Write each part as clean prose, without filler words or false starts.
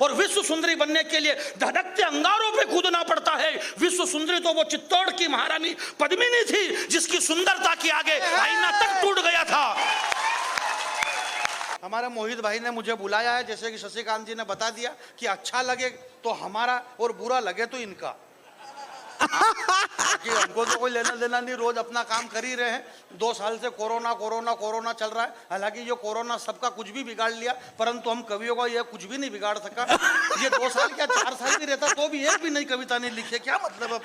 और विश्व सुंदरी बनने के लिए धड़कते अंगारों पे कूदना पड़ता है। विश्व सुंदरी तो वो चित्तौड़ की महारानी पद्मिनी थी, जिसकी सुंदरता के आगे आईना तक टूट गया था। हमारे मोहित भाई ने मुझे बुलाया है, जैसे कि शशिकांत जी ने बता दिया कि अच्छा लगे तो हमारा और बुरा लगे तो इनका। कि हमको तो कोई लेना देना नहीं, रोज अपना काम कर ही रहे हैं। 2 साल से कोरोना कोरोना कोरोना चल रहा है। हालांकि ये कोरोना सबका कुछ भी बिगाड़ लिया, परंतु हम कवियों का ये कुछ भी नहीं बिगाड़ सका। ये 2 साल क्या 4 साल भी रहता तो भी एक भी नई कविता नहीं लिखे, क्या मतलब है?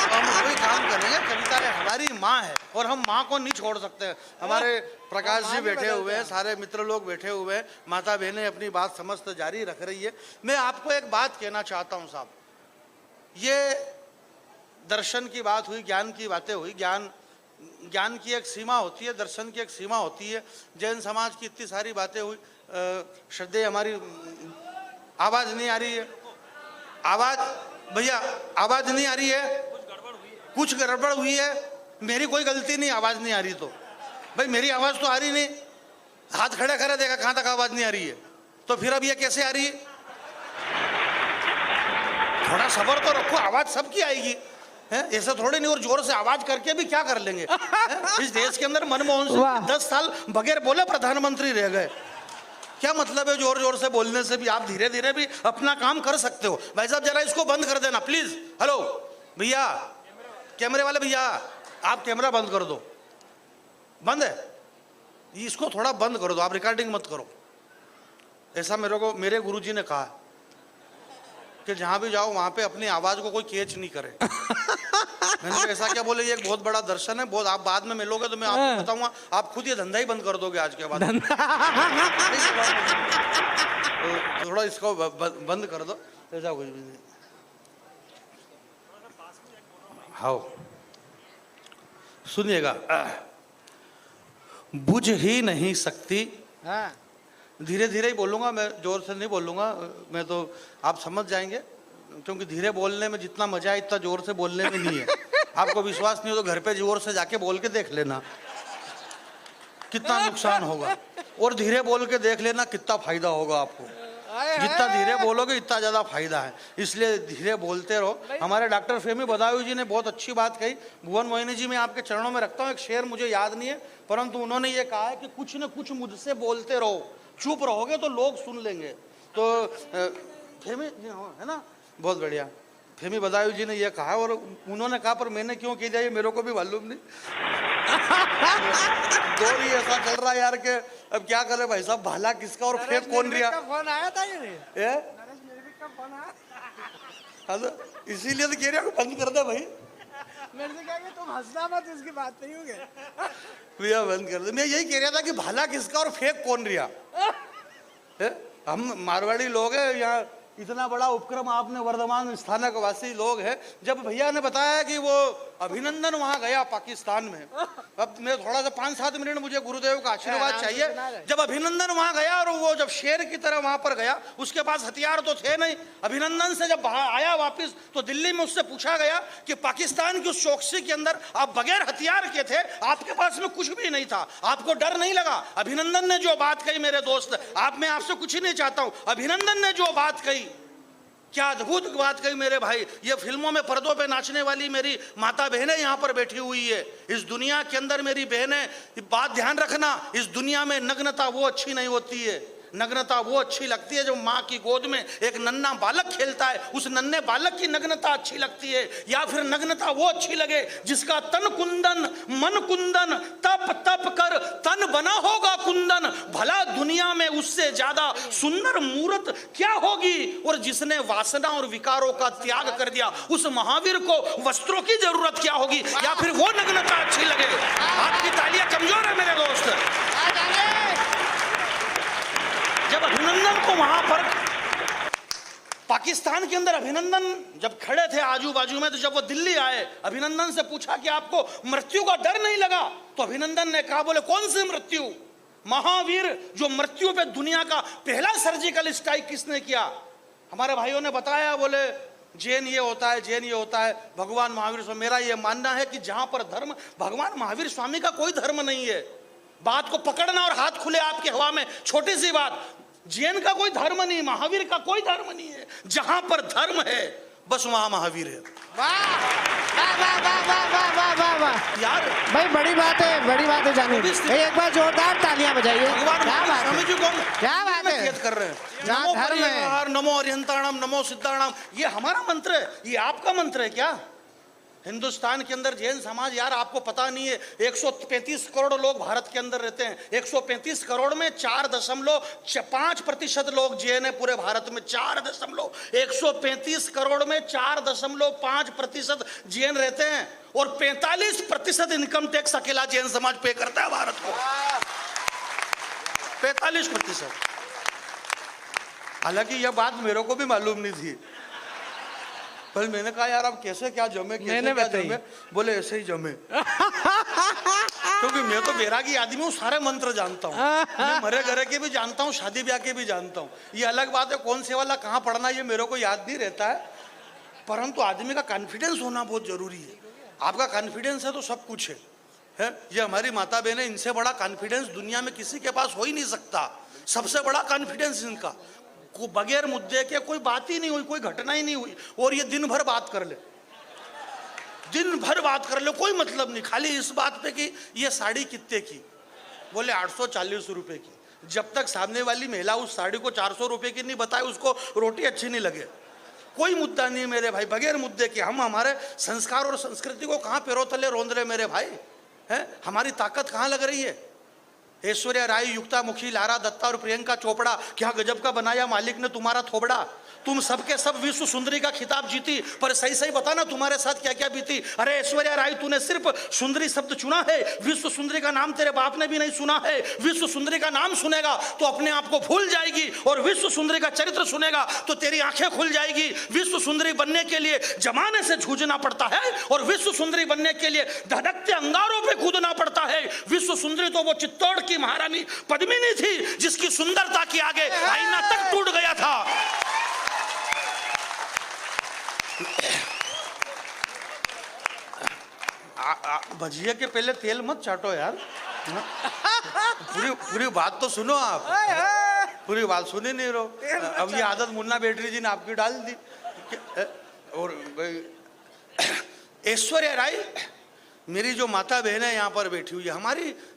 हम कोई काम करेंगे, कविता हमारी माँ है और हम माँ को नहीं छोड़ सकते। हमारे प्रकाश जी बैठे हुए हैं, सारे मित्र लोग बैठे हुए हैं, माता बहनें अपनी बात समस्त जारी रख रही है। मैं आपको एक बात कहना चाहता हूँ साहब, ये दर्शन की बात हुई, ज्ञान की बातें हुई। ज्ञान की एक सीमा होती है, दर्शन की एक सीमा होती है। जैन समाज की इतनी सारी बातें हुई। श्रद्धेय हमारी आवाज नहीं आ रही है, आवाज भैया आवाज नहीं आ रही है, कुछ गड़बड़ हुई है। मेरी कोई गलती नहीं, आवाज नहीं आ रही तो भाई मेरी आवाज तो आ रही नहीं। हाथ खड़े करे देखा कहां तक आवाज नहीं आ रही है, तो फिर अब ये कैसे आ रही है? थोड़ा सब्र तो रखो, आवाज सबकी आएगी है, ऐसा थोड़े नहीं। और जोर से आवाज करके भी क्या कर लेंगे? इस देश के अंदर मनमोहन सिंह 10 साल बगैर बोले प्रधानमंत्री रह गए। क्या मतलब है जोर जोर से बोलने से भी? आप धीरे धीरे भी अपना काम कर सकते हो। भाई साहब जरा इसको बंद कर देना प्लीज। हेलो भैया, कैमरे वाले भैया, आप कैमरा बंद कर दो। बंद है, इसको थोड़ा बंद कर दो, आप रिकॉर्डिंग मत करो। ऐसा मेरे गुरुजी ने कहा कि जहां भी जाओ वहां पे अपनी आवाज को कोई कैच नहीं करे। मैंने कहा ऐसा क्या बोले? ये एक बहुत बड़ा दर्शन है, बहुत। आप बाद में मिलोगे तो मैं आपको बताऊंगा, आप खुद ये धंधा ही बंद कर दोगे आज के बाद। तो थोड़ा इसको बंद कर दो, ऐसा कुछ भी नहीं। हाँ सुनिएगा, बुझ ही नहीं सकती। धीरे धीरे ही बोलूंगा मैं, जोर से नहीं बोलूंगा मैं, तो आप समझ जाएंगे। क्योंकि धीरे बोलने में जितना मजा है इतना जोर से बोलने में नहीं है। आपको विश्वास नहीं हो तो घर पे जोर से जाके बोल के देख लेना कितना नुकसान होगा, और धीरे बोल के देख लेना कितना फायदा होगा आपको। जितना धीरे बोलोगे इतना ज्यादा फायदा है, इसलिए धीरे बोलते रहो। हमारे डॉक्टर फेमी बदायूं जी ने बहुत अच्छी बात कही। भुवन मोहिनी जी, मैं आपके चरणों में रखता हूँ। एक शेर मुझे याद नहीं है, परंतु उन्होंने ये कहा है कि कुछ न कुछ मुझसे बोलते रहो, चुप रहोगे तो लोग सुन लेंगे। तो फेमी है ना, बहुत बढ़िया। फेमी बदायूं जी ने यह कहा, और उन्होंने कहा पर मैंने क्यों कह दिया ये मेरे को भी मालूम नहीं। दौर ही ऐसा चल रहा है यार के अब क्या करे भाई साहब, भाला किसका और फेंक कौन रिया। फोन आया था ये नरेश निर्भीक का फोन आया, इसीलिए तो कह रहा हूँ बंद कर दे भाई। मेरे से कहा कि तुम हंसना मत, इसकी बात नहीं होगी भैया बंद कर दे। मैं यही कह रहा था कि भाला किसका और फेंक कौन रिया। हम मारवाड़ी लोग हैं, यहाँ इतना बड़ा उपक्रम आपने वर्धमान स्थानक वासी लोग हैं। जब भैया ने बताया कि वो अभिनंदन वहां गया पाकिस्तान में, अब मैं थोड़ा सा 5-7 मिनट मुझे गुरुदेव का आशीर्वाद चाहिए। जब अभिनंदन वहां गया और वो जब शेर की तरह वहां पर गया, उसके पास हथियार तो थे नहीं। अभिनंदन से जब आया वापिस तो दिल्ली में उससे पूछा गया कि पाकिस्तान की उस चौकसी के अंदर आप बगैर हथियार के थे, आपके पास में कुछ भी नहीं था, आपको डर नहीं लगा? अभिनंदन ने जो बात कही मेरे दोस्त, मैं आपसे कुछ ही नहीं चाहता हूं, अभिनंदन ने जो बात कही, क्या अद्भुत बात कही मेरे भाई। ये फिल्मों में पर्दों पे नाचने वाली मेरी माता बहनें यहाँ पर बैठी हुई है। इस दुनिया के अंदर मेरी बहनें, बात ध्यान रखना, इस दुनिया में नग्नता वो अच्छी नहीं होती है। नग्नता वो अच्छी लगती है जब माँ की गोद में एक नन्हा बालक खेलता है, उस नन्हे बालक की नग्नता अच्छी लगती है। या फिर नग्नता वो अच्छी लगे जिसका तन कुंदन मन कुंदन, तप तप कर तन बना होगा कुंदन, भला दुनिया में उससे ज्यादा सुंदर मूर्त क्या होगी। और जिसने वासना और विकारों का त्याग कर दिया, उस महावीर को वस्त्रों की जरूरत क्या होगी। या फिर वो नग्नता अच्छी लगे। आपकी तालियां कमजोर है मेरे दोस्त। जब अभिनंदन को वहां पर पाकिस्तान के अंदर अभिनंदन जब खड़े थे आजू बाजू में, तो जब वो दिल्ली आए, अभिनंदन से पूछा कि आपको मृत्यु का डर नहीं लगा? तो अभिनंदन ने कहा, बोले कौन सी मृत्यु? महावीर जो मृत्यु पे दुनिया का पहला सर्जिकल स्ट्राइक किसने किया? हमारे भाइयों ने बताया, बोले जैन ये होता है, जैन ये होता है, भगवान महावीर स्वामी। मेरा ये मानना है कि जहां पर धर्म, भगवान महावीर स्वामी का कोई धर्म नहीं है। बात को पकड़ना और हाथ खुले आपके हवा में, छोटी सी बात। जैन का कोई धर्म नहीं, महावीर का कोई धर्म नहीं है। जहां पर धर्म है बस वहां महावीर है। वाह वाह वाह वाह वाह वाह वाह वाह वाह यार भाई बड़ी बात है जानी भाई, एक बार जोरदार तालियां बजाइए। भगवान क्या बात स्वामी है, जी को क्या बात है। खेत कर रहे हैं। जहाँ नमो धर्म है। परिवार, नमो अर्यंताणाम, नमो सिद्धाणाम, ये हमारा मंत्र है, ये आपका मंत्र है क्या? हिंदुस्तान के अंदर जैन समाज, यार आपको पता नहीं है 135 करोड़ लोग भारत के अंदर रहते हैं। 135 करोड़ में 4.5% लोग जैन है पूरे भारत में। 135 करोड़ में 4.5% जैन रहते हैं और 45% इनकम टैक्स अकेला जैन समाज पे करता है भारत को। 45%। हालांकि यह बात मेरे को भी मालूम नहीं थी, पर मैंने कहा यार अब कैसे क्या जमे, कैसे क्या जमे? बोले ऐसे ही जमे। क्योंकि मैं तो बैरागी आदमी हूँ, सारे मंत्र जानता हूँ, मैं मरे घरे के भी जानता हूँ, शादी ब्याह के भी जानता हूँ। ये अलग बात है कौन से वाला कहाँ पढ़ना ये मेरे को याद नहीं रहता है, परंतु आदमी का कॉन्फिडेंस होना बहुत जरूरी है। आपका कॉन्फिडेंस है तो सब कुछ है। ये हमारी माता बहन है, इनसे बड़ा कॉन्फिडेंस दुनिया में किसी के पास हो ही नहीं सकता। सबसे बड़ा कॉन्फिडेंस इनका, को बगैर मुद्दे के कोई बात ही नहीं हुई, कोई घटना ही नहीं हुई, और ये दिन भर बात कर ले, दिन भर बात कर ले, कोई मतलब नहीं, खाली इस बात पे कि ये साड़ी कितने की, बोले 840 रुपए की। जब तक सामने वाली महिला उस साड़ी को 400 रुपए की नहीं बताए उसको रोटी अच्छी नहीं लगे। कोई मुद्दा नहीं है मेरे भाई, बगैर मुद्दे के हम हमारे संस्कार और संस्कृति को कहाँ पैरों तले रोंद रहे मेरे भाई हैं? हमारी ताकत कहाँ लग रही है? ऐश्वर्या राय, युक्ता मुखी, लारा दत्ता और प्रियंका चोपड़ा, क्या गजब का बनाया मालिक ने तुम्हारा थोबड़ा। तुम सबके सब विश्व सुंदरी का खिताब जीती, पर सही सही बताना तुम्हारे साथ क्या क्या बीती। अरे ऐश्वर्या राय, तूने सिर्फ सुंदरी शब्द चुना है, विश्व सुंदरी का नाम तेरे बाप ने भी नहीं सुना है। विश्व सुंदरी का नाम सुनेगा तो अपने आप को भूल जाएगी, और विश्व सुंदरी का चरित्र सुनेगा तो तेरी आंखें खुल जाएगी। विश्व सुंदरी बनने के लिए जमाने से जूझना पड़ता है, और विश्व सुंदरी बनने के लिए धड़कते अंगारों पे कूदना पड़ता है। विश्व सुंदरी तो वो चित्तौड़ की महारानी पद्मिनी थी, जिसकी सुंदरता के आगे आईना तक टूट गया था। भजिया के पहले तेल मत चाटो यार, पूरी बात तो सुनो आप, पूरी बात सुनी नहीं रहो। अब ये आदत मुन्ना बैटरी जी ने आपकी डाल दी। और ऐश्वर्या राय मेरी जो माता बहन है यहाँ पर बैठी हुई है,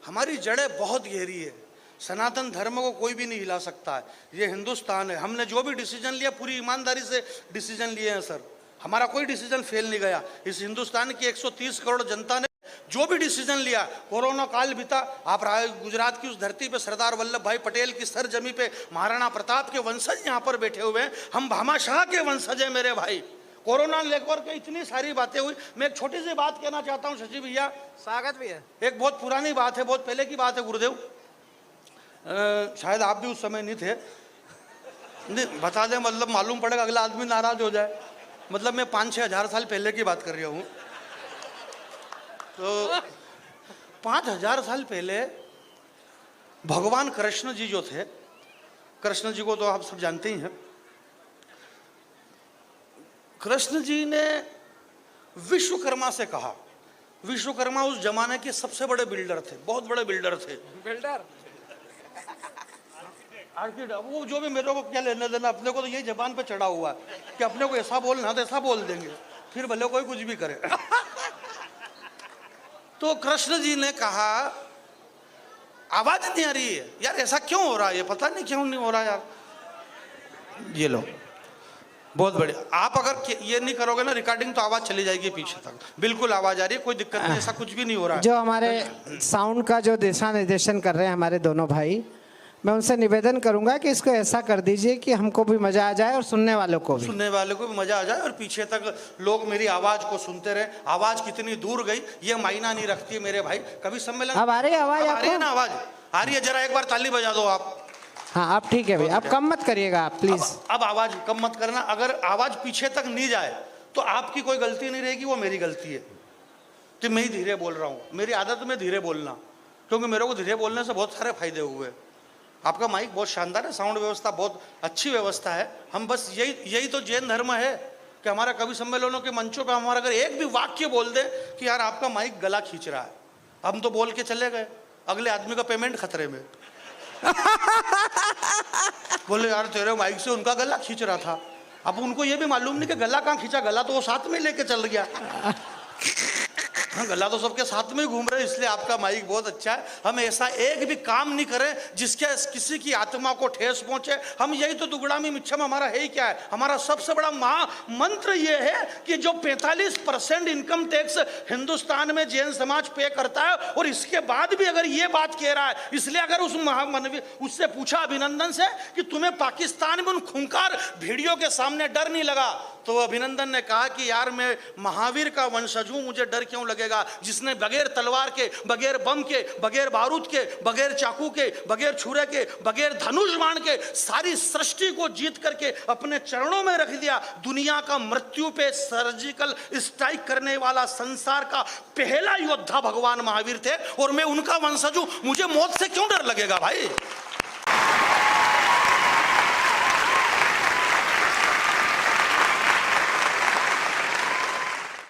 हमारी जड़ें बहुत गहरी है। सनातन धर्म को कोई भी नहीं हिला सकता है। ये हिंदुस्तान है, हमने जो भी डिसीजन लिया पूरी ईमानदारी से डिसीजन लिए हैं सर, हमारा कोई डिसीजन फेल नहीं गया। इस हिंदुस्तान की 130 करोड़ जनता ने जो भी डिसीजन लिया, कोरोना काल बीता, आप गुजरात की उस धरती पे सरदार वल्लभ भाई पटेल की सरजमी पे महाराणा प्रताप के वंशज यहाँ पर बैठे हुए हैं, हम भामाशाह के वंशज हैं मेरे भाई। कोरोना लेकर के इतनी सारी बातें हुई। मैं एक छोटी सी बात कहना चाहता हूँ शशि भैया, स्वागत भैया। एक बहुत पुरानी बात है, बहुत पहले की बात है गुरुदेव, शायद आप भी उस समय नहीं थे, नहीं बता दें, मतलब मालूम पड़ेगा अगला आदमी नाराज हो जाए। मतलब मैं 5-6 हज़ार साल पहले की बात कर रहा हूँ। तो 5,000 साल पहले भगवान कृष्ण जी जो थे, कृष्ण जी को तो आप सब जानते ही हैं, कृष्ण जी ने विश्वकर्मा से कहा, विश्वकर्मा उस जमाने के सबसे बड़े बिल्डर थे, बहुत बड़े बिल्डर थे। बिल्डर वो जो भी, मेरे को क्या लेना देना, अपने को तो यही जबान पे चढ़ा हुआ है कि अपने को ऐसा बोलना तो ऐसा बोल देंगे, फिर भले कोई कुछ भी करे। तो कृष्ण जी ने कहा आवाज नहीं आ रही है यार, ऐसा क्यों हो रहा है, ये पता नहीं क्यों नहीं हो रहा यार। ये लो, बहुत बढ़िया। आप अगर ये नहीं करोगे ना रिकॉर्डिंग, तो आवाज चली जाएगी पीछे तक, बिल्कुल आवाज आ रही है, कोई दिक्कत नहीं, ऐसा कुछ भी नहीं हो रहा है। जो हमारे साउंड का जो दिशा निर्देशन कर रहे हैं हमारे दोनों भाई, मैं उनसे निवेदन करूंगा कि इसको ऐसा कर दीजिए कि हमको भी मजा आ जाए और सुनने वालों को भी मजा आ जाए, और पीछे तक लोग मेरी आवाज को सुनते रहे। आवाज कितनी दूर गई ये मायना नहीं रखती है मेरे भाई। कभी सम्मेलन अब आ रही है आवाज, आ रही है ना, आवाज आ रही है, जरा एक बार ताली बजा दो आप। हाँ अब ठीक है भाई, अब कम मत करिएगा आप प्लीज। अब आवाज कम मत करना, अगर आवाज पीछे तक नहीं जाए तो आपकी कोई गलती नहीं रहेगी, वो मेरी गलती है। तो मैं ही धीरे बोल रहा हूँ, मेरी आदत में धीरे बोलना, क्योंकि मेरे को धीरे बोलने से बहुत सारे फायदे हुए। आपका माइक बहुत शानदार है, साउंड व्यवस्था बहुत अच्छी व्यवस्था है। हम बस यही तो जैन धर्म है कि हमारा कवि सम्मेलनों के मंचों पे हमारा अगर एक भी वाक्य बोल दे कि यार आपका माइक गला खींच रहा है, हम तो बोल के चले गए, अगले आदमी का पेमेंट खतरे में। बोले यार तेरे माइक से उनका गला खींच रहा था। अब उनको ये भी मालूम नहीं कि गला कहाँ खींचा, गला तो वो साथ में लेके चल गया। हाँ, गला तो सबके साथ में ही घूम रहे हैं, इसलिए आपका माइक बहुत अच्छा है। हम ऐसा एक भी काम नहीं करें जिसके किसी की आत्मा को ठेस पहुंचे। हम यही तो दुगड़ामी मिच्छम हमारा है ही क्या है। हमारा सबसे बड़ा मंत्र ये है कि जो 45% इनकम टैक्स हिंदुस्तान में जैन समाज पे करता है, और इसके बाद भी अगर ये बात कह रहा है, इसलिए अगर उससे पूछा अभिनंदन से कि तुम्हें पाकिस्तान में उन खूंखार भेड़ियों के सामने डर नहीं लगा, तो अभिनंदन ने कहा कि यार मैं महावीर का वंशज हूं, मुझे डर क्यों लगेगा, जिसने बगैर तलवार के, बगैर बम के, बगैर बारूद के, बगैर चाकू के, बगैर छुरे के, बगैर धनुष बाण के सारी सृष्टि को जीत करके अपने चरणों में रख दिया। दुनिया का मृत्यु पे सर्जिकल स्ट्राइक करने वाला संसार का पहला योद्धा भगवान महावीर थे, और मैं उनका वंशज हूं, मुझे मौत से क्यों डर लगेगा भाई।